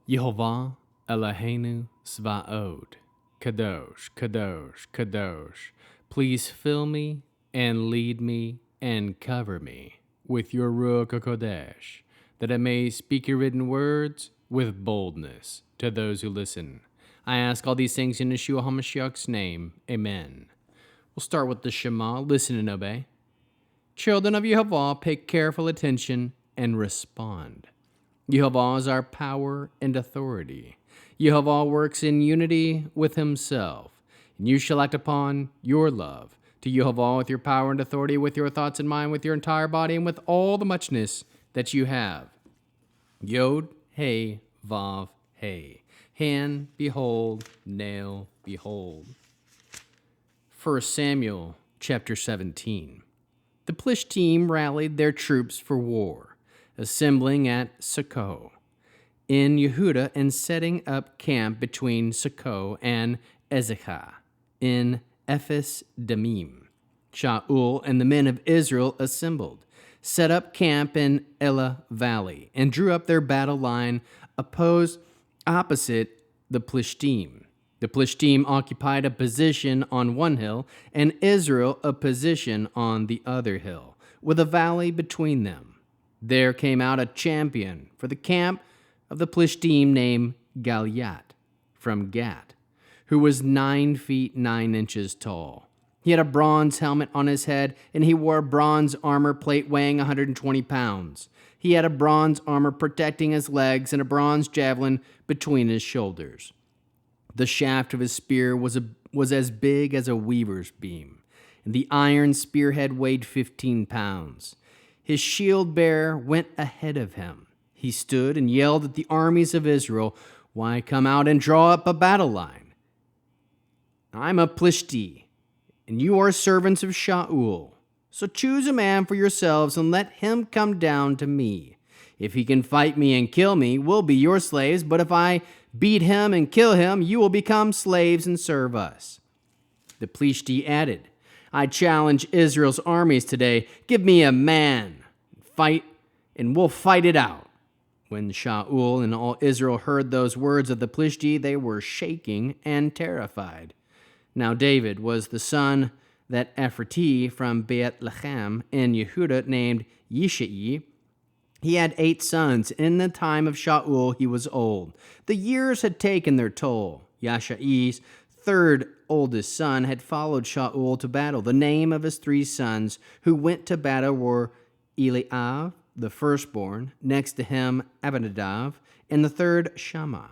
Yehova Tzvaot, Kadosh, Kadosh, Kadosh. Please fill me and lead me and cover me with your Ruach HaKodesh, that I may speak your written words with boldness to those who listen. I ask all these things in Yeshua HaMashiach's name. Amen. We'll start with the Shema. Listen and obey. Children of Yehovah, pay careful attention and respond. Yehovah is our power and authority. Yehovah works in unity with himself, and you shall act upon your love to Yehovah with your power and authority, with your thoughts in mind, with your entire body, and with all the muchness that you have. Yod, Hey, Vav, Hey. Hand, behold, nail, behold. 1 Samuel chapter 17. The Philistine rallied their troops for war, assembling at Socoh in Yehuda and setting up camp between Socoh and Ezekah in Ephes Damim. Shaul and the men of Israel assembled, set up camp in Elah Valley, and drew up their battle line opposite the Philistine. The Philistine occupied a position on one hill, and Israel a position on the other hill, with a valley between them. There came out a champion for the camp of the Philistine named Goliath from Gath, who was 9 feet 9 inches tall. He had a bronze helmet on his head, and he wore a bronze armor plate weighing 120 pounds. He had a bronze armor protecting his legs and a bronze javelin between his shoulders. The shaft of his spear was as big as a weaver's beam, and the iron spearhead weighed 15 pounds. His shield bearer went ahead of him. He stood and yelled at the armies of Israel, "Why come out and draw up a battle line? I'm a Philistine, and you are servants of Shaul. So choose a man for yourselves and let him come down to me. If he can fight me and kill me, we'll be your slaves, but if I beat him and kill him, you will become slaves and serve us." The Philistine added, "I challenge Israel's armies today. Give me a man. Fight, and we'll fight it out." When Shaul and all Israel heard those words of the Philistine, they were shaking and terrified. Now David was the son that Ephraim from Bethlehem in Yehuda named Yishai. He had 8 sons. In the time of Shaul, he was old. The years had taken their toll. Yishai's 3rd oldest son had followed Shaul to battle. The name of his 3 sons who went to battle were Eliab, the firstborn, next to him Abinadab, and the 3rd Shammah.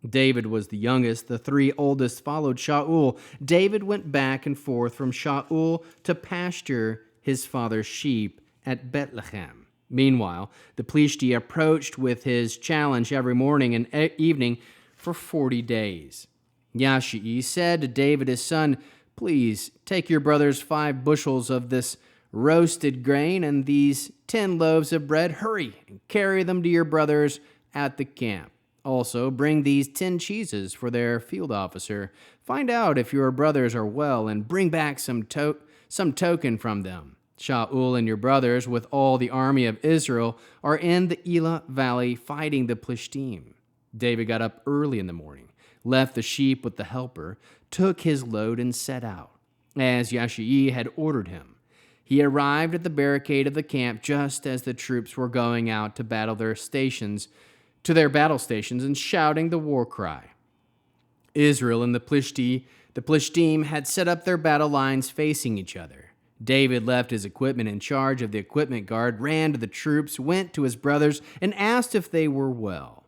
David was the youngest. The 3 oldest followed Shaul. David went back and forth from Shaul to pasture his father's sheep at Bethlehem. Meanwhile, the Philistine approached with his challenge every morning and evening for 40 days. Yishai said to David his son, "Please take your brother's 5 bushels of this roasted grain and these 10 loaves of bread. Hurry and carry them to your brothers at the camp. Also, bring these 10 cheeses for their field officer. Find out if your brothers are well and bring back some token from them. Shaul and your brothers with all the army of Israel are in the Elah Valley fighting the Philistine." David got up early in the morning, left the sheep with the helper, took his load, and set out, as Yishai had ordered him. He arrived at the barricade of the camp just as the troops were going out to battle their battle stations and shouting the war cry. Israel and the Philistine had set up their battle lines facing each other. David left his equipment in charge of the equipment guard, ran to the troops, went to his brothers, and asked if they were well.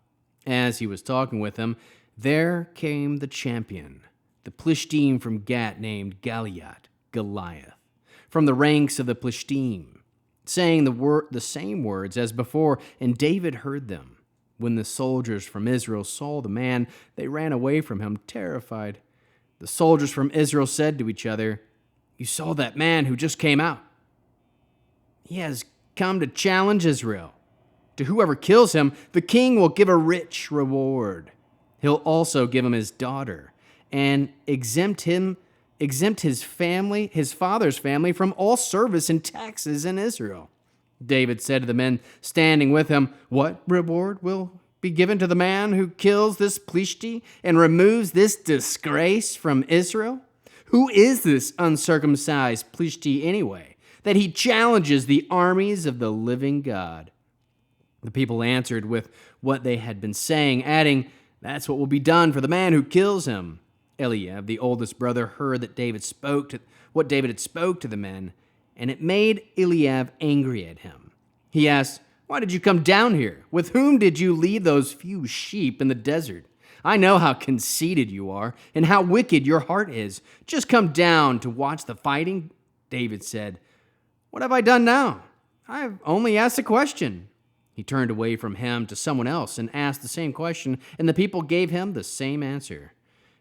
As he was talking with them, there came the champion, the Philistine from Gath named Goliath, from the ranks of the Philistine, saying the same words as before, and David heard them. When the soldiers from Israel saw the man, they ran away from him, terrified. The soldiers from Israel said to each other, "You saw that man who just came out. He has come to challenge Israel. To whoever kills him, the king will give a rich reward. He'll also give him his daughter and exempt his father's family from all service and taxes in Israel." David said to the men standing with him, "What reward will be given to the man who kills this Philistine and removes this disgrace from Israel? Who is this uncircumcised Philistine anyway, that he challenges the armies of the living God?" The people answered with what they had been saying, adding, "That's what will be done for the man who kills him." Eliab, the oldest brother, heard that what David had spoke to the men, and it made Eliab angry at him. He asked, "Why did you come down here? With whom did you leave those few sheep in the desert? I know how conceited you are and how wicked your heart is. Just come down to watch the fighting?" David said, "What have I done now? I have only asked a question." He turned away from him to someone else and asked the same question, and the people gave him the same answer.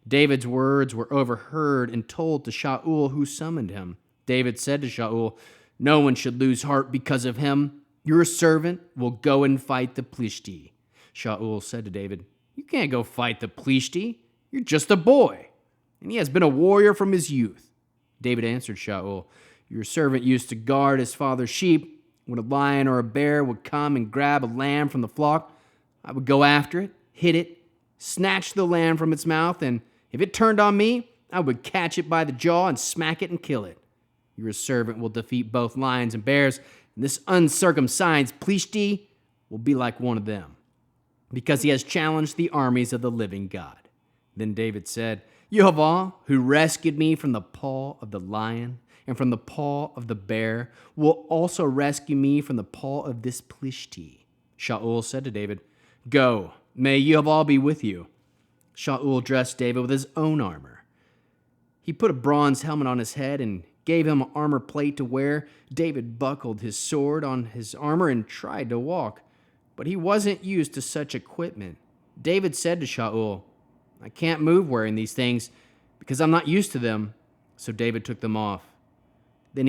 David's words were overheard and told to Shaul, who summoned him. David said to Shaul, "No one should lose heart because of him. Your servant will go and fight the Philistine." Shaul said to David, "You can't go fight the Philistine. You're just a boy, and he has been a warrior from his youth." David answered Shaul, "Your servant used to guard his father's sheep. When a lion or a bear would come and grab a lamb from the flock, I would go after it, hit it, snatch the lamb from its mouth, and if it turned on me, I would catch it by the jaw and smack it and kill it. Your servant will defeat both lions and bears, and this uncircumcised Philistine will be like one of them, because he has challenged the armies of the living God." Then David said, "Yehova, who rescued me from the paw of the lion and from the paw of the bear, will also rescue me from the paw of this Philistine." Shaul said to David, "Go, may Yehova be with you." Shaul dressed David with his own armor. He put a bronze helmet on his head and gave him an armor plate to wear. David buckled his sword on his armor and tried to walk, but he wasn't used to such equipment. David said to Shaul, "I can't move wearing these things because I'm not used to them." So David took them off. Then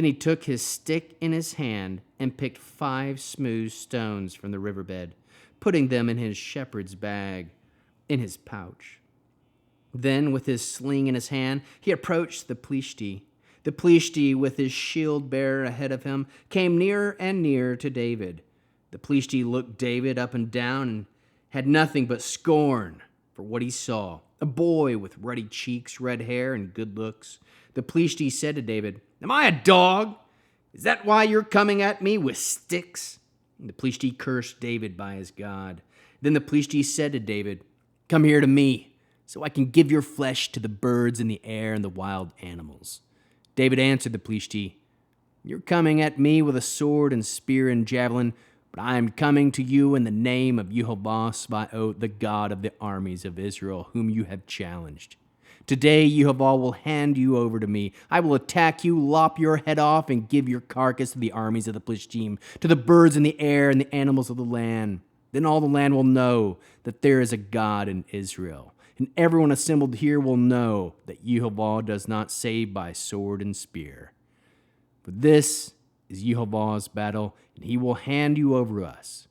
he took his stick in his hand and picked 5 smooth stones from the riverbed, putting them in his shepherd's bag, in his pouch. Then, with his sling in his hand, he approached the Philistine. The Philistine, with his shield bearer ahead of him, came nearer and nearer to David. The Philistine looked David up and down and had nothing but scorn for what he saw. A boy with ruddy cheeks, red hair, and good looks. The Philistine said to David, "Am I a dog? Is that why you're coming at me with sticks?" And the Philistine cursed David by his God. Then the Philistine said to David, "Come here to me, so I can give your flesh to the birds in the air and the wild animals." David answered the Philistine, "You're coming at me with a sword and spear and javelin, but I am coming to you in the name of Yehova-Tzvaot, the God of the armies of Israel, whom you have challenged. Today Yehova will hand you over to me. I will attack you, lop your head off, and give your carcass to the armies of the Philistine, to the birds in the air and the animals of the land. Then all the land will know that there is a God in Israel, and everyone assembled here will know that Yehova does not save by sword and spear. For this is Yehovan's battle, and he will hand you over to us."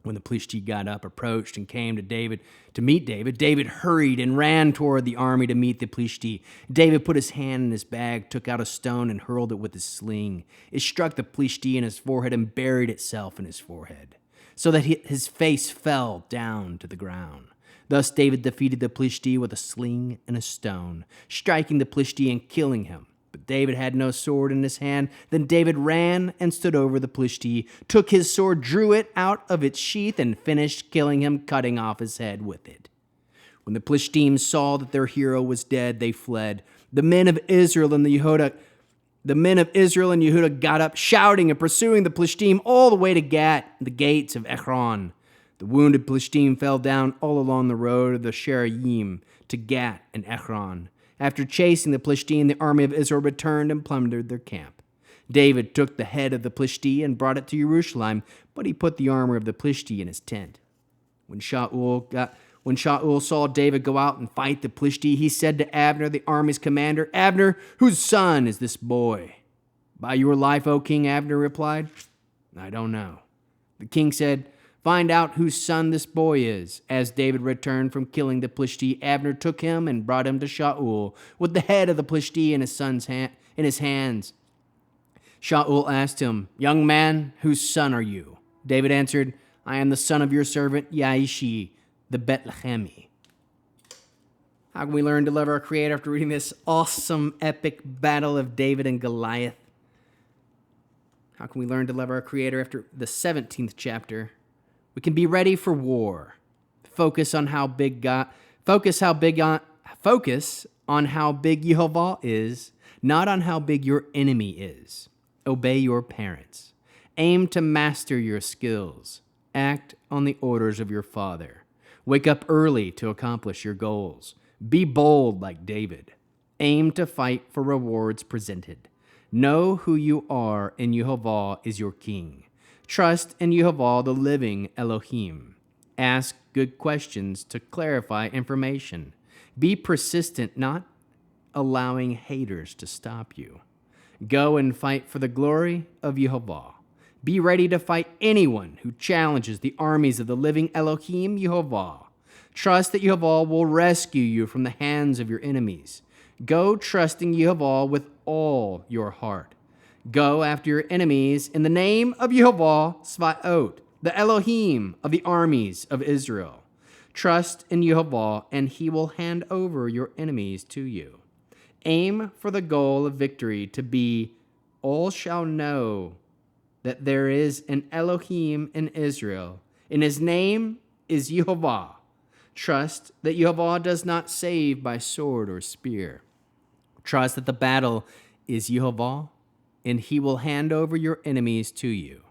When the Philistine got up, approached, and came to meet David, David hurried and ran toward the army to meet the Philistine. David put his hand in his bag, took out a stone, and hurled it with his sling. It struck the Philistine in his forehead and buried itself in his forehead, so that his face fell down to the ground. Thus David defeated the Philistine with a sling and a stone, striking the Philistine and killing him. But David had no sword in his hand. Then David ran and stood over the Philistine, took his sword, drew it out of its sheath, and finished killing him, cutting off his head with it. When the Philistines saw that their hero was dead, they fled. The men of Israel and Yehuda got up, shouting and pursuing the Philistine all the way to Gat, the gates of Ekron. The wounded Philistine fell down all along the road of the Sheraim to Gat and Ekron. After chasing the Philistine, the army of Israel returned and plundered their camp. David took the head of the Philistine and brought it to Jerusalem, but he put the armor of the Philistine in his tent. When Shaul saw David go out and fight the Philistine, he said to Abner, the army's commander, "Abner, whose son is this boy?" "By your life, O king," Abner replied, "I don't know." The king said, "Find out whose son this boy is." As David returned from killing the Philistine, Abner took him and brought him to Shaul with the head of the Philistine in his hands. Shaul asked him, "Young man, whose son are you?" David answered, I am the son of your servant Yaishi, the Bethlehemi. How can we learn to love our Creator after reading this awesome, epic battle of David and Goliath? How can we learn to love our Creator after the 17th chapter? We can be ready for war. Focus on how big Yehovah is, not on how big your enemy is. Obey your parents. Aim to master your skills. Act on the orders of your father. Wake up early to accomplish your goals. Be bold like David. Aim to fight for rewards presented. Know who you are, and Yehovah is your king. Trust in Yehovah, the living Elohim. Ask good questions to clarify information. Be persistent, not allowing haters to stop you. Go and fight for the glory of Yehovah. Be ready to fight anyone who challenges the armies of the living Elohim, Yehovah. Trust that Yehovah will rescue you from the hands of your enemies. Go trusting Yehovah with all your heart. Go after your enemies in the name of Yehova-Tzvaot, the Elohim of the armies of Israel. Trust in Yehovah, and he will hand over your enemies to you. Aim for the goal of victory to be, all shall know that there is an Elohim in Israel, and his name is Yehovah. Trust that Yehovah does not save by sword or spear. Trust that the battle is Yehovah, and he will hand over your enemies to you.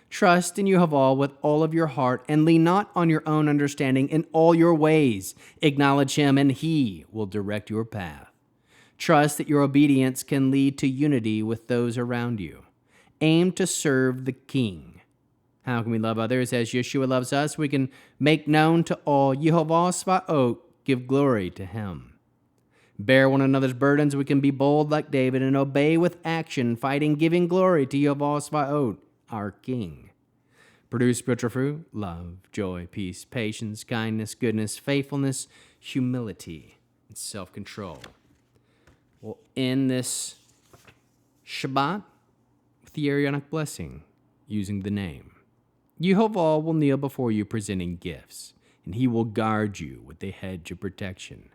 Trust in Yehovah with all of your heart, and lean not on your own understanding. In all your ways acknowledge him, and he will direct your path. Trust that your obedience can lead to unity with those around you. Aim to serve the King. How can we love others as Yeshua loves us? We can make known to all Yehovah-Tzvaot, give glory to him. Bear one another's burdens. We can be bold like David and obey with action, fighting, giving glory to Yehovah-Tzvaot, our King. Produce spiritual fruit, love, joy, peace, patience, kindness, goodness, faithfulness, humility, and self-control. We'll end this Shabbat with the Arianic blessing using the name. Yehovah will kneel before you presenting gifts, and he will guard you with a hedge of protection.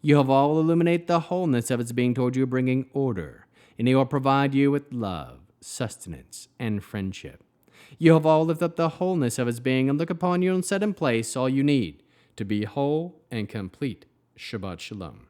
Yehovah will illuminate the wholeness of its being toward you, bringing order, and he will provide you with love, sustenance, and friendship. Yehovah will lift up the wholeness of his being and look upon you and set in place all you need to be whole and complete. Shabbat Shalom.